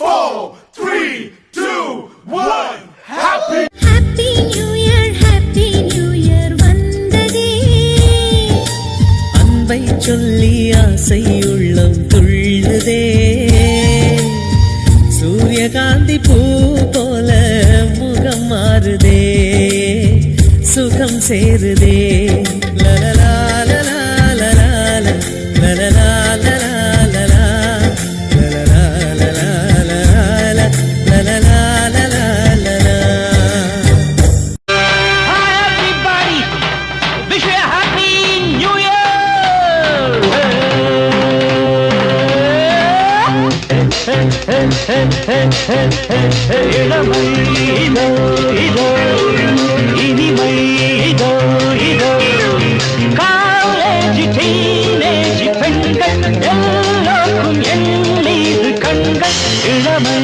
4, 3, 2, 1. Happy New Year வந்ததே. அன்பை சொல்லி ஆசை உள்ளம் துள்ளுதே. சூரியகாந்தி பூ போல முகம் மாறுதே. சுகம் சேருதே. லலலா லலா லலா லலலா லலா லலா லலலா லலா லலலா லலலா லலா. Hi everybody! Wish you a happy New Year! இளமை இதோ இதோ இனிமை இதோ இதோ காலேஜ் டீனேஜ் பெண்கள் எல்லோருக்கும் என் மீது கண்கள் இளமை